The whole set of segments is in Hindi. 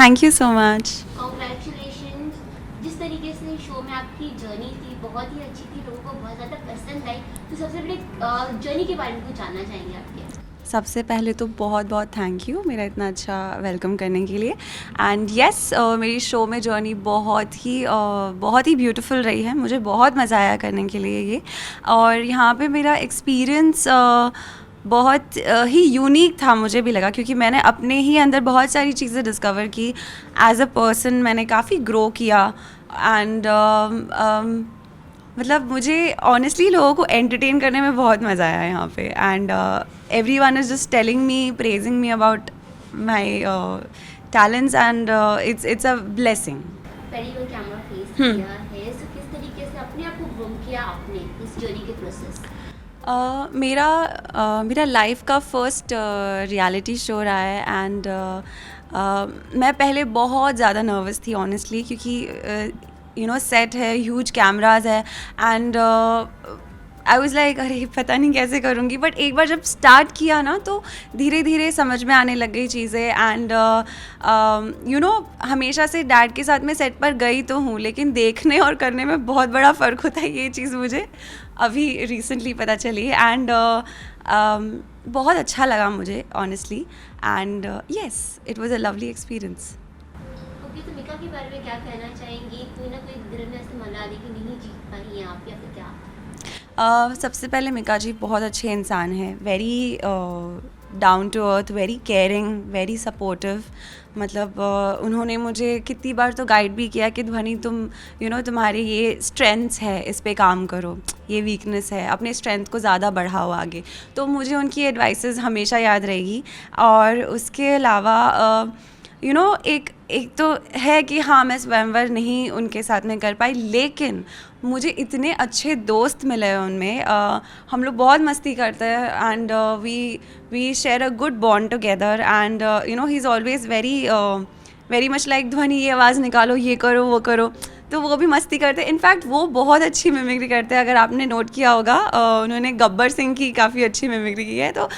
Thank you so much. Congratulation. जिस तरीके से शो में आपकी जर्नी थी बहुत ही अच्छी थी, लोगों को बहुत ज़्यादा पसंद आई। तो सबसे बड़े जर्नी के बारे में कुछ जानना चाहेंगे आपके। सबसे पहले तो बहुत बहुत थैंक यू मेरा इतना अच्छा वेलकम करने के लिए। एंड येस, मेरी शो में जर्नी बहुत ही ब्यूटीफुल रही है। मुझे बहुत मज़ा आया करने के लिए ये। और यहाँ पे मेरा एक्सपीरियंस बहुत ही यूनिक था, मुझे भी लगा, क्योंकि मैंने अपने ही अंदर बहुत सारी चीज़ें डिस्कवर की। एज अ पर्सन मैंने काफ़ी ग्रो किया। एंड मतलब मुझे ऑनेस्टली लोगों को एंटरटेन करने में बहुत मज़ा आया यहाँ पे। And everyone is just telling me, praising me about my talents, and it's a blessing. पहली बार कैमरा फेस किया है, तो किस तरीके से अपने आप को ग्रूम किया आपने इस जर्नी के प्रोसेस। मेरा लाइफ का फर्स्ट रियलिटी शो रहा है। एंड मैं पहले बहुत ज़्यादा नर्वस थी ऑनेस्टली, क्योंकि सेट है, ह्यूज कैमराज है। एंड आई वॉज़ लाइक अरे पता नहीं कैसे करूँगी। बट एक बार जब स्टार्ट किया ना तो धीरे धीरे समझ में आने लग गई चीज़ें। एंड हमेशा से डैड के साथ मैं सेट पर गई तो हूँ, लेकिन देखने और करने में बहुत बड़ा फ़र्क होता है। ये चीज़ मुझे अभी रिसेंटली पता चली। एंड बहुत अच्छा लगा मुझे honestly. And yes, it was a lovely experience. Okay, तो मिका के बारे में क्या कहना चाहेंगी। कोई ना कोई दिल में ऐसे मना रही कि नहीं जीत पाई हैं आप, या फिर क्या। सबसे पहले मिका जी बहुत अच्छे इंसान हैं, very down to earth, very caring, very supportive. मतलब उन्होंने मुझे कितनी बार तो गाइड भी किया कि ध्वनि तुम तुम्हारी ये स्ट्रेंथ्स है, इस पे काम करो, ये वीकनेस है, अपने स्ट्रेंथ को ज़्यादा बढ़ाओ आगे। तो मुझे उनकी एडवाइसेस हमेशा याद रहेगी। और उसके अलावा एक तो है कि हाँ, मैं स्वयंवर नहीं उनके साथ में कर पाई, लेकिन मुझे इतने अच्छे दोस्त मिले हैं उनमें। हम लोग बहुत मस्ती करते हैं। And we share a good bond together. And he is always very much like Dhvani, ये आवाज़ निकालो, ये करो, वो करो। तो वो भी मस्ती करते हैं। इनफैक्ट वो बहुत अच्छी मिमिक्री करते हैं, अगर आपने नोट किया होगा। उन्होंने गब्बर सिंह की काफ़ी अच्छी मिमिक्री की है। तो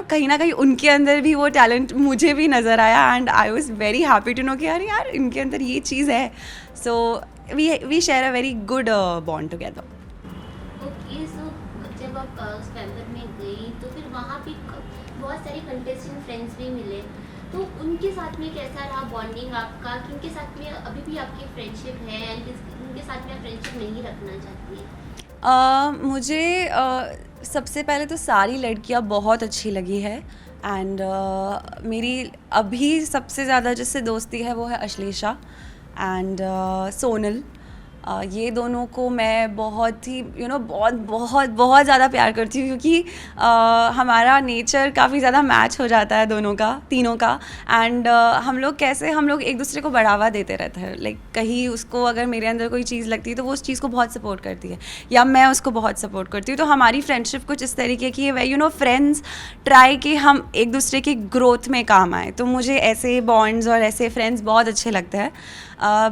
कहीं ना कहीं उनके अंदर भी वो टैलेंट मुझे भी नज़र आया। And I was very happy to know कि यार इनके अंदर ये चीज़ है। So we share a very good bond together. Okay, so जब आप स्वयंवर में गई तो फिर वहाँ पे बहुत सारे कंटेस्टेंट फ्रेंड्स भी मिले, तो उनके साथ में कैसा रहा बॉन्डिंग आपका। किनके साथ में अभी भी आपकी फ्रेंडशिप है एंड उनके साथ में आप फ्रेंडशिप नहीं रखना चाहती हैं। मुझे सबसे पहले तो सारी लड़कियां बहुत अच्छी लगी है। एंड मेरी अभी सबसे ज़्यादा जिससे दोस्ती है वो है अश्लेषा एंड सोनल। ये दोनों को मैं बहुत ही बहुत बहुत बहुत ज़्यादा प्यार करती हूँ, क्योंकि हमारा नेचर काफ़ी ज़्यादा मैच हो जाता है दोनों का, तीनों का। एंड हम लोग एक दूसरे को बढ़ावा देते रहते हैं। लाइक कहीं उसको अगर मेरे अंदर कोई चीज़ लगती है तो वो उस चीज़ को बहुत सपोर्ट करती है, या मैं उसको बहुत सपोर्ट करती हूँ। तो हमारी फ्रेंडशिप कुछ इस तरीके की है, फ्रेंड्स ट्राई कि हम एक दूसरे की ग्रोथ में काम आए। तो मुझे ऐसे बॉन्ड्स और ऐसे फ्रेंड्स बहुत अच्छे लगते हैं।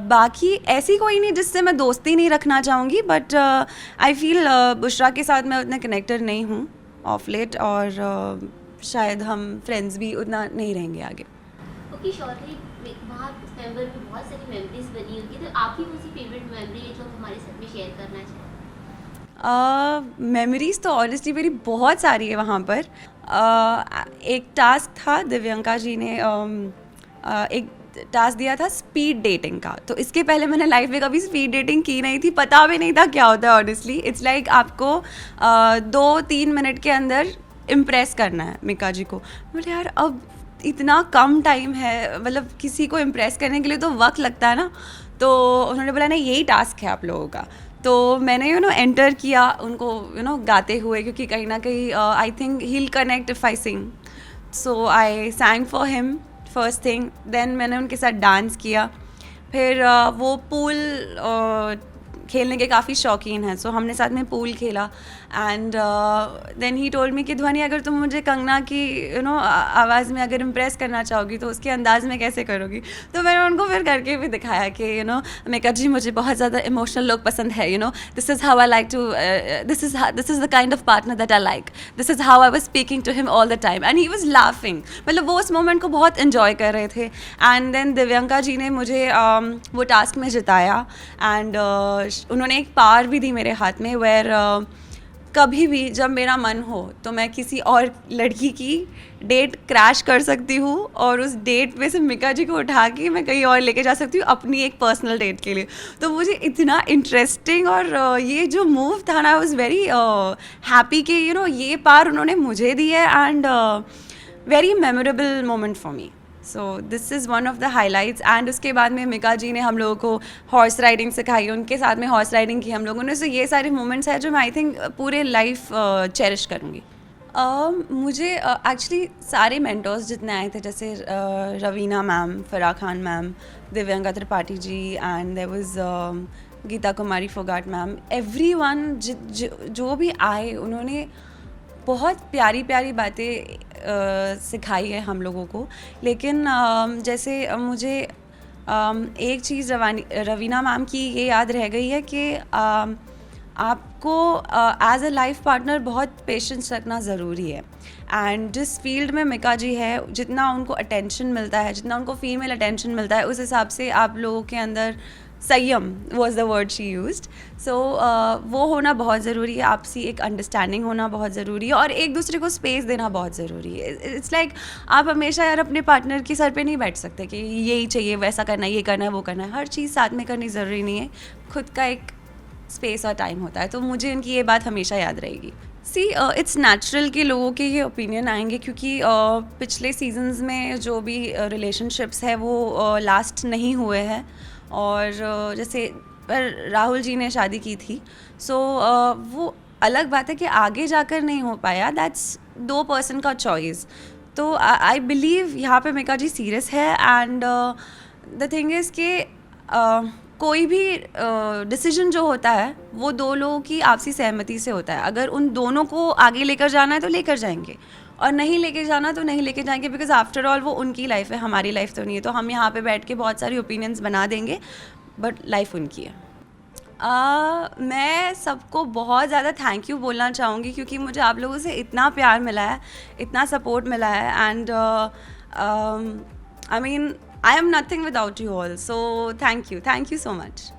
बाकी ऐसी कोई नहीं जिससे मैं दोस्ती नहीं रखना चाहूँगी, बट आई फील बुशरा के साथ मैं उतना कनेक्टेड नहीं हूँ ऑफ लेट। और शायद हम फ्रेंड्स भी उतना नहीं रहेंगे आगे। ओके, शॉर्टली वहाँ स्वयंवर में बहुत सारी मेमोरीज बनी होगी, तो आपकी कौन सी फेवरेट मेमोरी है जो आप हमारे साथ में शेयर करना चाहें। मेमोरीज़ तो ऑनेस्टली मेरी बहुत सारी है वहाँ पर। एक टास्क था, दिव्यंका जी ने एक टास्क दिया था स्पीड डेटिंग का। तो इसके पहले मैंने लाइफ में कभी स्पीड डेटिंग की नहीं थी, पता भी नहीं था क्या होता है ऑनेस्टली। इट्स लाइक आपको 2-3 मिनट के अंदर इम्प्रेस करना है मिका जी को। बोले यार अब इतना कम टाइम है, मतलब किसी को इम्प्रेस करने के लिए तो वक्त लगता है ना। तो उन्होंने बोला नहीं, यही टास्क है आप लोगों का। तो मैंने एंटर किया उनको गाते हुए, क्योंकि कहीं ना कहीं I think he will connect if I sing. So I sang for him first thing. Then मैंने उनके साथ डांस किया। फिर वो पूल खेलने के काफ़ी शौकीन हैं, सो हमने साथ में पूल खेला. And then he told me कि ध्वनि, अगर तुम मुझे कंगना की आवाज़ में अगर इम्प्रेस करना चाहोगी तो उसके अंदाज में कैसे करोगी. तो मैंने उनको फिर करके भी दिखाया कि मेका जी मुझे बहुत ज़्यादा इमोशनल लोग पसंद है. This is how I like to, this is the kind of partner that I like, this is how I was speaking to him all the time. And he was laughing. मतलब वो उस मोमेंट को बहुत इन्जॉय कर रहे थे. एंड देन दिव्यंका जी ने मुझे वो टास्क में जिताया. एंड उन्होंने एक पावर भी दी मेरे हाथ में, वेयर कभी भी जब मेरा मन हो तो मैं किसी और लड़की की डेट क्रैश कर सकती हूँ और उस डेट पे से मिका जी को उठा के मैं कहीं और लेके जा सकती हूँ अपनी एक पर्सनल डेट के लिए. तो मुझे इतना इंटरेस्टिंग और ये जो मूव था ना, आई वाज वेरी हैप्पी कि ये पार उन्होंने मुझे दी है. And very memorable moment for me. So this is one of the highlights. And उसके बाद में मिका जी ने हम लोगों को हॉर्स राइडिंग सिखाई, उनके साथ में हॉर्स राइडिंग की हम लोगों ने. सो ये सारे मोमेंट्स हैं जो मैं आई थिंक पूरे लाइफ चेरिश करूँगी. मुझे एक्चुअली सारे मेंटर्स जितने आए थे, जैसे Raveena ma'am, Farah Khan ma'am, Divyanka Tripathi ji, and there was Geeta Kumari Phogat ma'am, everyone जो भी आए उन्होंने बहुत प्यारी प्यारी बातें सिखाई है हम लोगों को. लेकिन जैसे मुझे एक चीज़ रवीना मैम की ये याद रह गई है कि आपको एज अ लाइफ पार्टनर बहुत पेशेंस रखना ज़रूरी है. एंड जिस फील्ड में मिका जी है, जितना उनको अटेंशन मिलता है, जितना उनको फीमेल अटेंशन मिलता है, उस हिसाब से आप लोगों के अंदर संयम was the word she used. So वो होना बहुत ज़रूरी है. आपसी एक अंडरस्टैंडिंग होना बहुत ज़रूरी है और एक दूसरे को स्पेस देना बहुत ज़रूरी है. इट्स लाइक आप हमेशा यार अपने पार्टनर के सर पे नहीं बैठ सकते कि यही चाहिए, वैसा करना है, ये करना है, वो करना है. हर चीज़ साथ में करनी ज़रूरी नहीं है. खुद का एक स्पेस और टाइम होता है. तो मुझे उनकी ये बात हमेशा याद रहेगी. सी इट्स नेचुरल कि लोगों के ये ओपिनियन आएंगे, क्योंकि पिछले सीजन्स में जो भी रिलेशनशिप्स है वो लास्ट नहीं हुए हैं. और जैसे राहुल जी ने शादी की थी, सो वो अलग बात है कि आगे जाकर नहीं हो पाया. दैट्स 2 पर्सन का चॉइस. तो आई बिलीव यहाँ पे मिका जी सीरियस है. एंड द थिंग इज़ कि कोई भी डिसीजन जो होता है वो 2 लोगों की आपसी सहमति से होता है. अगर उन दोनों को आगे लेकर जाना है तो लेकर जाएंगे, और नहीं लेके जाना तो नहीं लेके जाएंगे, बिकॉज आफ्टर ऑल वो उनकी लाइफ है, हमारी लाइफ तो नहीं है. तो हम यहाँ पे बैठ के बहुत सारी ओपिनियंस बना देंगे, बट लाइफ उनकी है. मैं सबको बहुत ज़्यादा थैंक यू बोलना चाहूँगी, क्योंकि मुझे आप लोगों से इतना प्यार मिला है, इतना सपोर्ट मिला है. And I mean, I am nothing without you all. So thank you so much.